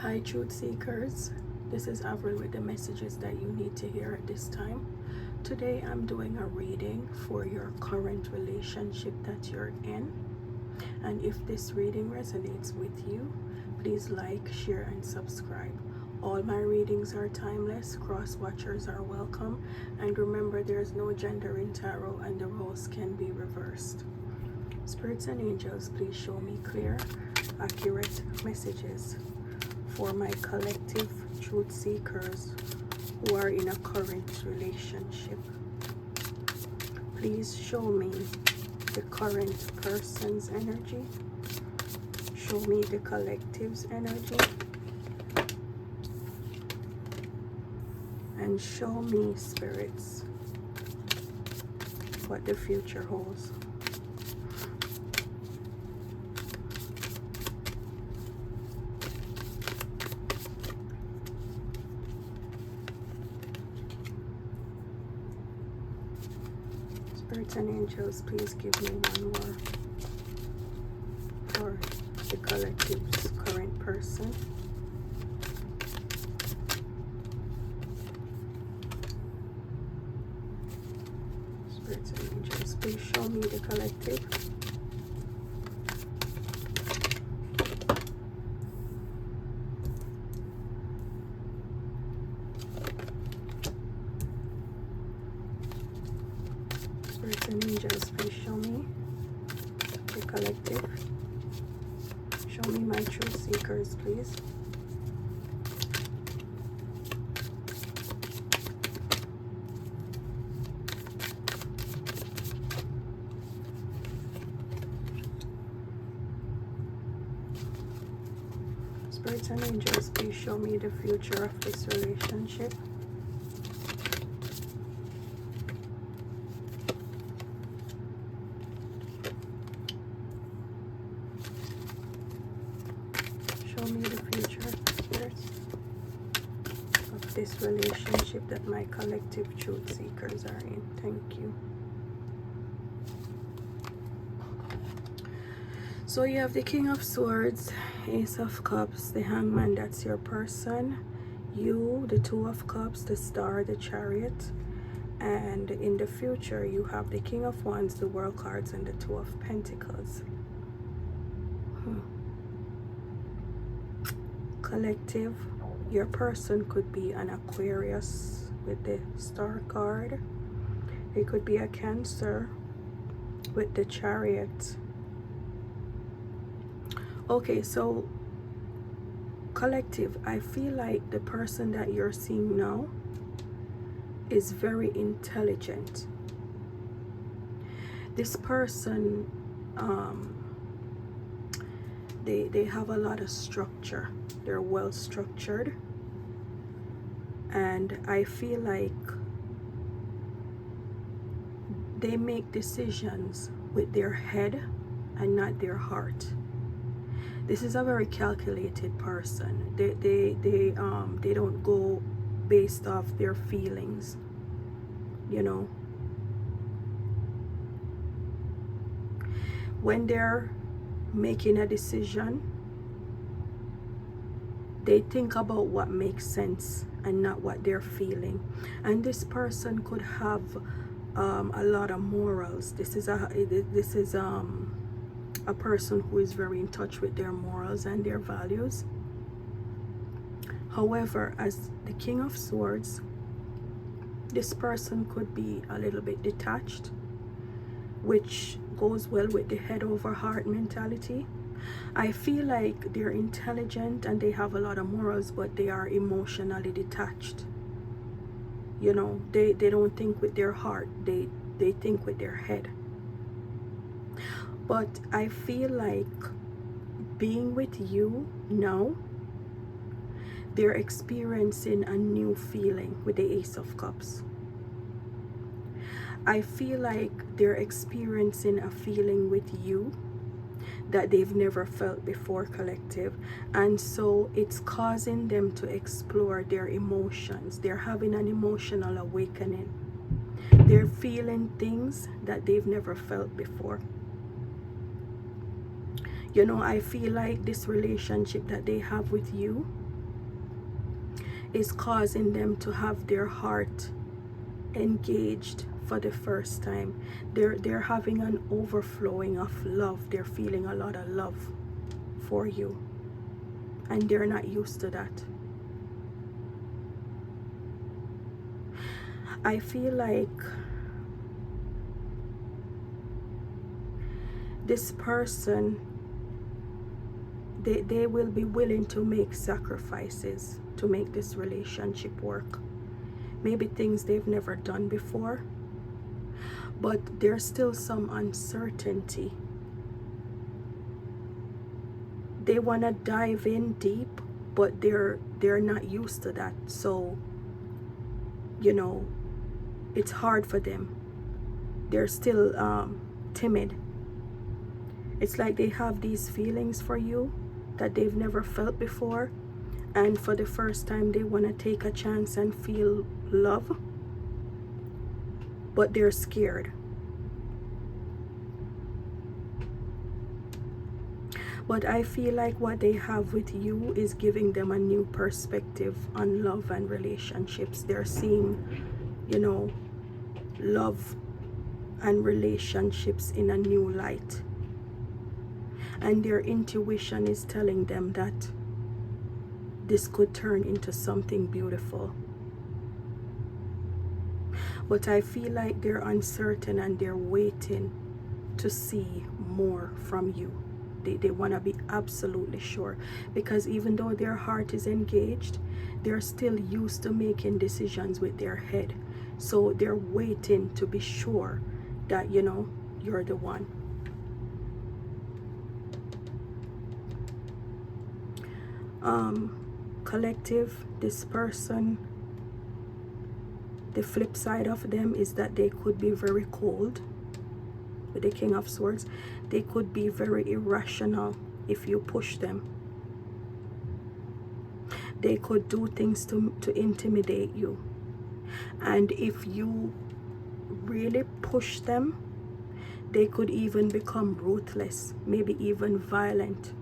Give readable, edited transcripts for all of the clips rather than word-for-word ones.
Hi, truth seekers. This is Avril with the messages that you need to hear at this time. Today, I'm doing a reading for your current relationship that you're in. And if this reading resonates with you, please like, share, and subscribe. All my readings are timeless, cross watchers are welcome, and remember there's no gender in tarot and the roles can be reversed. Spirits and angels, please show me clear, accurate messages for my collective truth seekers who are in a current relationship. Please show me the current person's energy. Show me the collective's energy. And show me, spirits, what the future holds. Spirits and angels, please give me one more for the collective's current person. Spirits and angels, please show me the collective. Spirits and angels, please show me the collective. Show me my truth seekers, please. Spirits and angels, please show me the future of this relationship. Show me the future, spirits, of this relationship that my collective truth seekers are in. Thank you. So you have the King of Swords, Ace of Cups, the Hangman, that's your person. You, the Two of Cups, the Star, the Chariot. And in the future, you have the King of Wands, the World cards, and the Two of Pentacles. Collective, your person could be an Aquarius with the Star card. It could be a Cancer with the Chariot. Okay, so collective, I feel like the person that you're seeing now is very intelligent. This person, they have a lot of structure. They're well structured, and I feel like they make decisions with their head and not their heart. This is a very calculated person. They don't go based off their feelings, you know. When they're making a decision, they think about what makes sense and not what they're feeling. And this person could have a lot of morals. This is a person who is very in touch with their morals and their values. However, as the King of Swords, this person could be a little bit detached, which goes well with the head over heart mentality. I feel like they're intelligent and they have a lot of morals, but they are emotionally detached. You know, they don't think with their heart, they think with their head. But I feel like being with you now, they're experiencing a new feeling with the Ace of Cups. I feel like they're experiencing a feeling with you that they've never felt before, collective. And so it's causing them to explore their emotions. They're having an emotional awakening. They're feeling things that they've never felt before. You know, I feel like this relationship that they have with you, is causing them to have their heart engaged for the first time. They're having an overflowing of love. They're feeling a lot of love for you, and they're not used to that. I feel like this person, they will be willing to make sacrifices to make this relationship work. Maybe things they've never done before, but there's still some uncertainty. They want to dive in deep, but they're not used to that. So, you know, it's hard for them. They're still timid. It's like they have these feelings for you that they've never felt before, and for the first time they want to take a chance and feel love, but they're scared. But I feel like what they have with you is giving them a new perspective on love and relationships. They're seeing, you know, love and relationships in a new light. And their intuition is telling them that this could turn into something beautiful. But I feel like they're uncertain and they're waiting to see more from you. They want to be absolutely sure, because even though their heart is engaged, they're still used to making decisions with their head. So they're waiting to be sure that, you know, you're the one. Collective, this person, the flip side of them is that they could be very cold. With the King of Swords, they could be very irrational if you push them. They could do things to intimidate you. And if you really push them, they could even become ruthless, maybe even violent.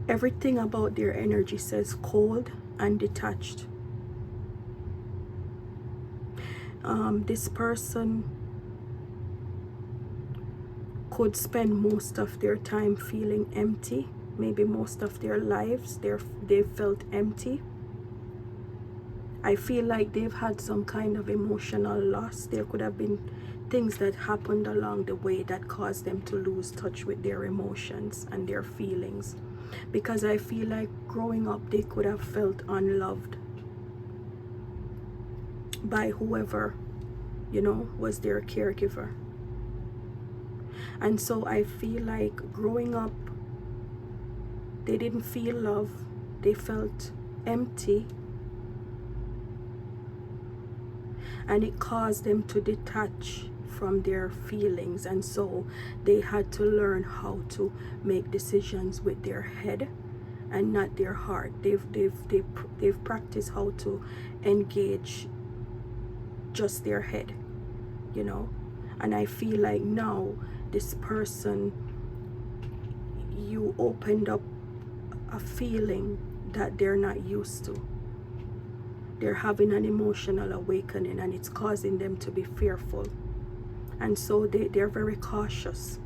Everything about their energy says cold and detached. This person could spend most of their time feeling empty. Maybe most of their lives they've felt empty. I feel like they've had some kind of emotional loss. There could have been things that happened along the way that caused them to lose touch with their emotions and their feelings. Because I feel like growing up they could have felt unloved by whoever, you know, was their caregiver. And so I feel like growing up they didn't feel love. They felt empty, and it caused them to detach from their feelings. And so they had to learn how to make decisions with their head and not their heart. They've practiced how to engage just their head, you know. And I feel like now this person, you opened up a feeling that they're not used to. They're having an emotional awakening, and it's causing them to be fearful. And so they're very cautious,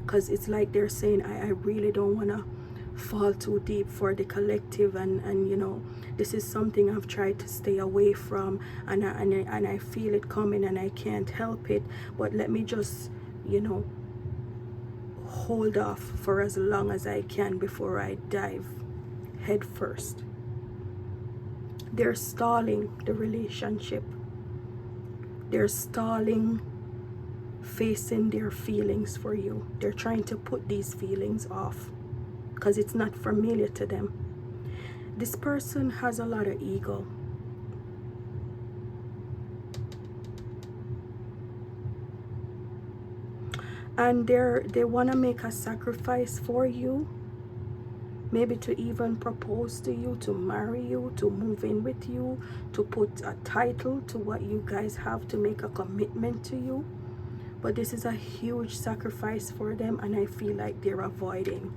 because it's like they're saying, I really don't want to fall too deep for the collective, and you know, this is something I've tried to stay away from, and I feel it coming and I can't help it, but let me just, you know, hold off for as long as I can before I dive head first. They're stalling the relationship. They're stalling facing their feelings for you. They're trying to put these feelings off because it's not familiar to them. This person has a lot of ego. And they want to make a sacrifice for you, maybe to even propose to you, to marry you, to move in with you, to put a title to what you guys have, to make a commitment to you. But this is a huge sacrifice for them, and I feel like they're avoiding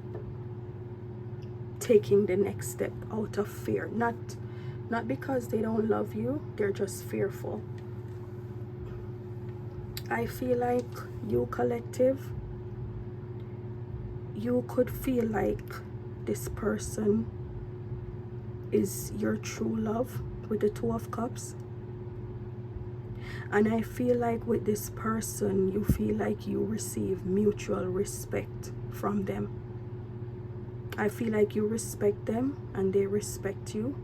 taking the next step out of fear, not because they don't love you, they're just fearful. I feel like you, collective, you could feel like this person is your true love with the Two of Cups. And I feel like with this person, you feel like you receive mutual respect from them. I feel like you respect them and they respect you.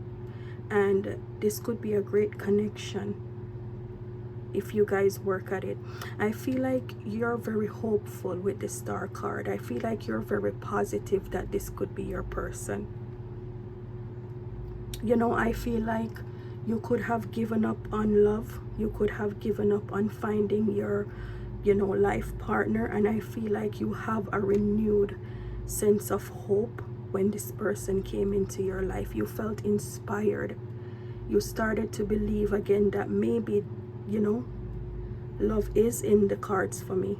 And this could be a great connection if you guys work at it. I feel like you're very hopeful with the Star card. I feel like you're very positive that this could be your person. You know, I feel like you could have given up on love. You could have given up on finding your, life partner. And I feel like you have a renewed sense of hope when this person came into your life. You felt inspired. You started to believe again that maybe, love is in the cards for me.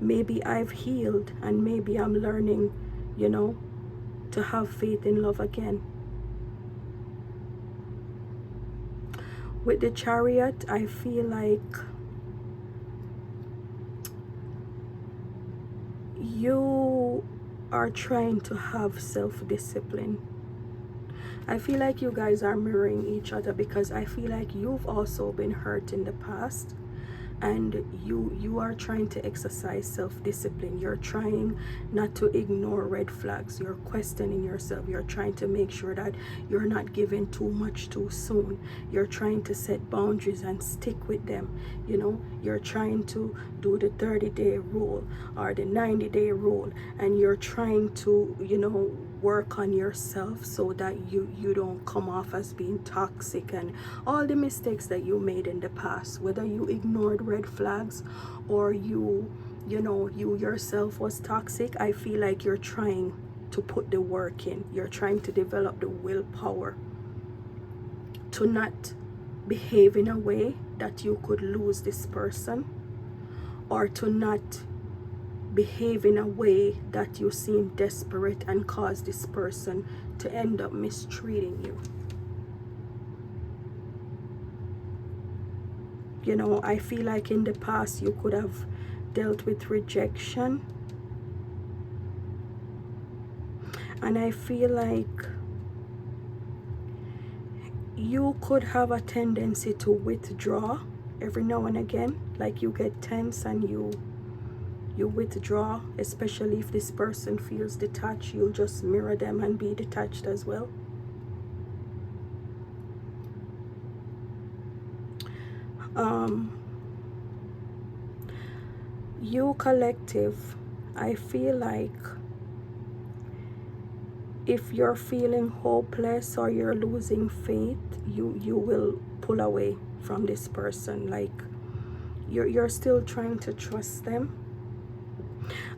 Maybe I've healed and maybe I'm learning, to have faith in love again. With the Chariot, I feel like you are trying to have self-discipline. I feel like you guys are mirroring each other, because I feel like you've also been hurt in the past, and you are trying to exercise self-discipline. You're trying not to ignore red flags. You're questioning yourself. You're trying to make sure that you're not giving too much too soon. You're trying to set boundaries and stick with them. You're trying to do the 30-day rule or the 90-day rule, and you're trying to work on yourself so that you don't come off as being toxic and all the mistakes that you made in the past, whether you ignored red flags or you yourself was toxic. I feel like you're trying to put the work in. You're trying to develop the willpower to not behave in a way that you could lose this person, or to not behave in a way that you seem desperate and cause this person to end up mistreating you. I feel like in the past you could have dealt with rejection, and I feel like you could have a tendency to withdraw every now and again. Like you get tense and you withdraw, especially if this person feels detached. You'll just mirror them and be detached as well. You, collective, I feel like if you're feeling hopeless or you're losing faith, you will pull away from this person. Like you're still trying to trust them.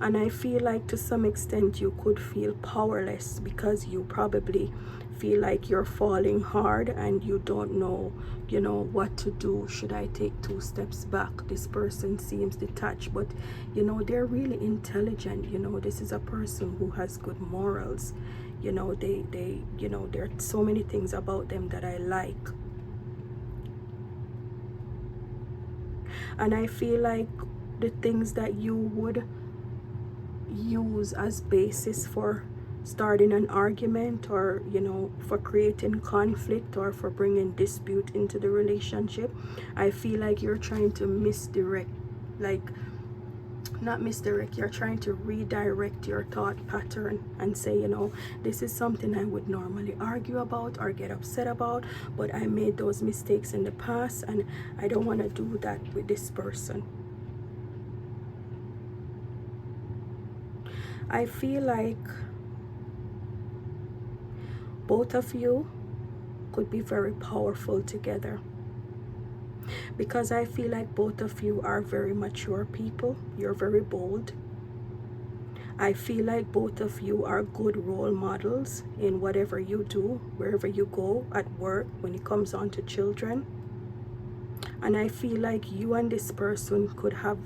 And I feel like to some extent you could feel powerless, because you probably feel like you're falling hard and you don't know, what to do. Should I take 2 steps back? This person seems detached, but they're really intelligent. This is a person who has good morals. They there are so many things about them that I like. And I feel like the things that you would use as basis for starting an argument, or for creating conflict, or for bringing dispute into the relationship, I feel like you're trying to misdirect, like not misdirect, you're trying to redirect your thought pattern and say, this is something I would normally argue about or get upset about, but I made those mistakes in the past and I don't want to do that with this person. I feel like both of you could be very powerful together, because I feel like both of you are very mature people. You're very bold. I feel like both of you are good role models in whatever you do, wherever you go, at work, when it comes on to children. And I feel like you and this person could have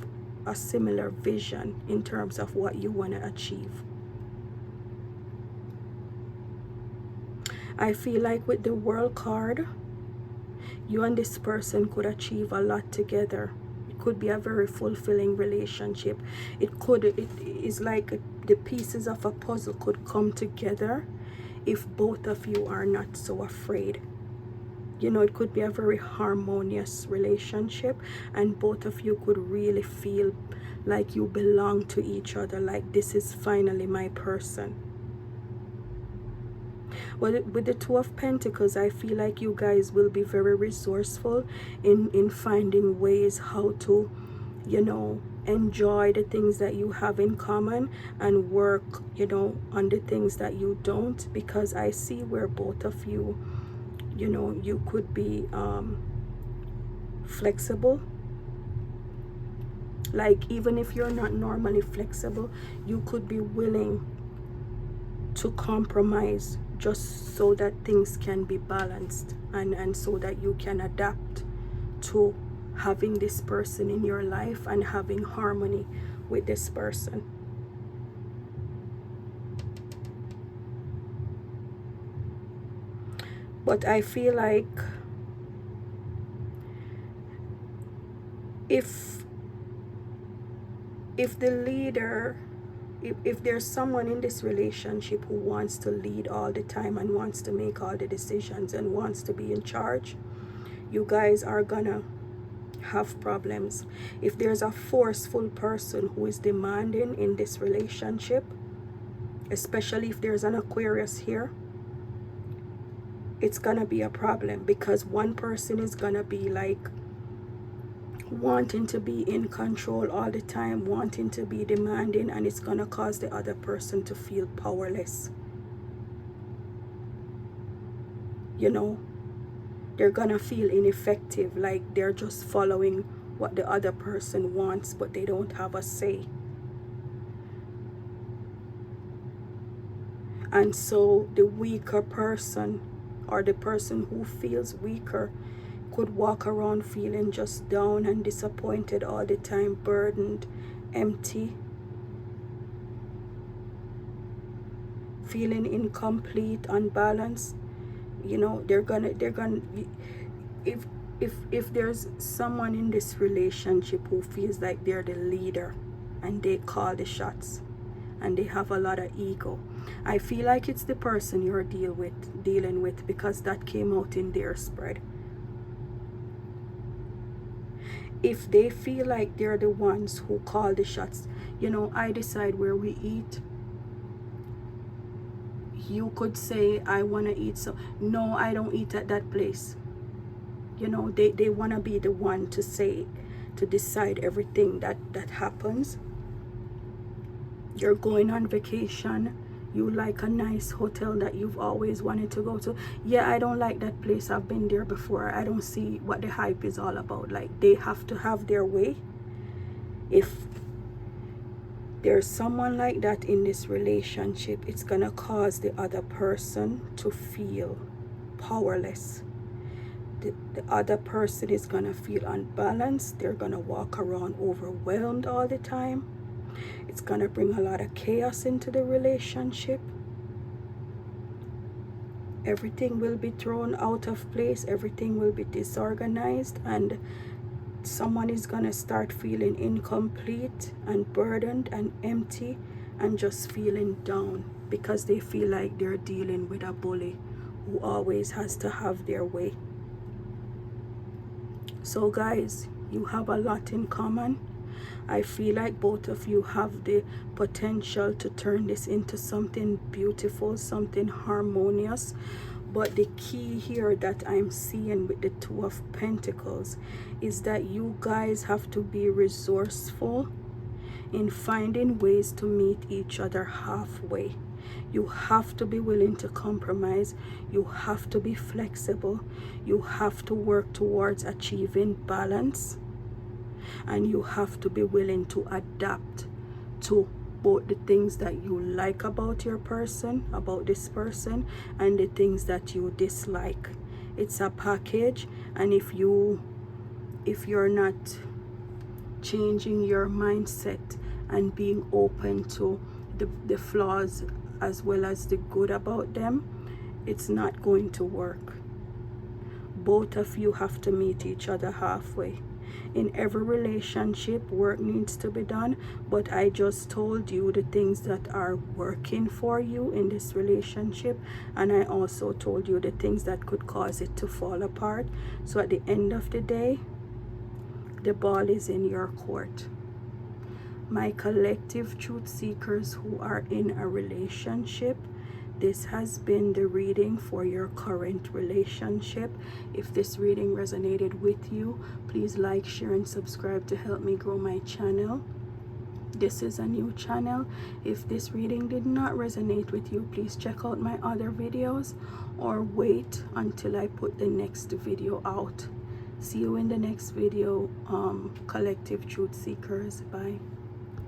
a similar vision in terms of what you want to achieve. I feel like with the World card, you and this person could achieve a lot together. It could be a very fulfilling relationship. It is like the pieces of a puzzle could come together if both of you are not so afraid. You know, it could be a very harmonious relationship, and both of you could really feel like you belong to each other, like this is finally my person. Well, with the Two of Pentacles, I feel like you guys will be very resourceful in finding ways how to, you know, enjoy the things that you have in common and work, you know, on the things that you don't, because I see where both of you, you know, you could be flexible. Like, even if you're not normally flexible, you could be willing to compromise just so that things can be balanced, and so that you can adapt to having this person in your life and having harmony with this person. But I feel like if the leader, if there's someone in this relationship who wants to lead all the time and wants to make all the decisions and wants to be in charge, you guys are gonna have problems. If there's a forceful person who is demanding in this relationship, especially if there's an Aquarius here, it's gonna be a problem, because one person is gonna be like wanting to be in control all the time, wanting to be demanding, and it's gonna cause the other person to feel powerless. You know, they're gonna feel ineffective, like they're just following what the other person wants, but they don't have a say. And so the weaker person, or the person who feels weaker, could walk around feeling just down and disappointed all the time, burdened, empty, feeling incomplete, unbalanced. You know, they're gonna if there's someone in this relationship who feels like they're the leader and they call the shots and they have a lot of ego, I feel like it's the person you're dealing with, because that came out in their spread. If they feel like they're the ones who call the shots, you know, I decide where we eat. You could say, I want to eat, so no, I don't eat at that place. You know, they want to be the one to say, to decide everything that happens. You're going on vacation, you like a nice hotel that you've always wanted to go to. Yeah, I don't like that place, I've been there before, I don't see what the hype is all about. Like, they have to have their way. If there's someone like that in this relationship, it's gonna cause the other person to feel powerless. The other person is gonna feel unbalanced. They're gonna walk around overwhelmed all the time. It's gonna bring a lot of chaos into the relationship. Everything will be thrown out of place, everything will be disorganized, and someone is gonna start feeling incomplete and burdened and empty and just feeling down, because they feel like they're dealing with a bully who always has to have their way. So guys, you have a lot in common. I feel like both of you have the potential to turn this into something beautiful, something harmonious. But the key here that I'm seeing with the Two of Pentacles is that you guys have to be resourceful in finding ways to meet each other halfway. You have to be willing to compromise. You have to be flexible. You have to work towards achieving balance. And you have to be willing to adapt to both the things that you like about your person, about this person, and the things that you dislike. It's a package, and if you're not changing your mindset and being open to the flaws as well as the good about them, it's not going to work. Both of you have to meet each other halfway. In every relationship, work needs to be done, but I just told you the things that are working for you in this relationship, and I also told you the things that could cause it to fall apart. So at the end of the day, the ball is in your court. My collective truth seekers who are in a relationship, this has been the reading for your current relationship. If this reading resonated with you, please like, share, and subscribe to help me grow my channel. This is a new channel. If this reading did not resonate with you, please check out my other videos or wait until I put the next video out. See you in the next video, collective truth seekers. Bye.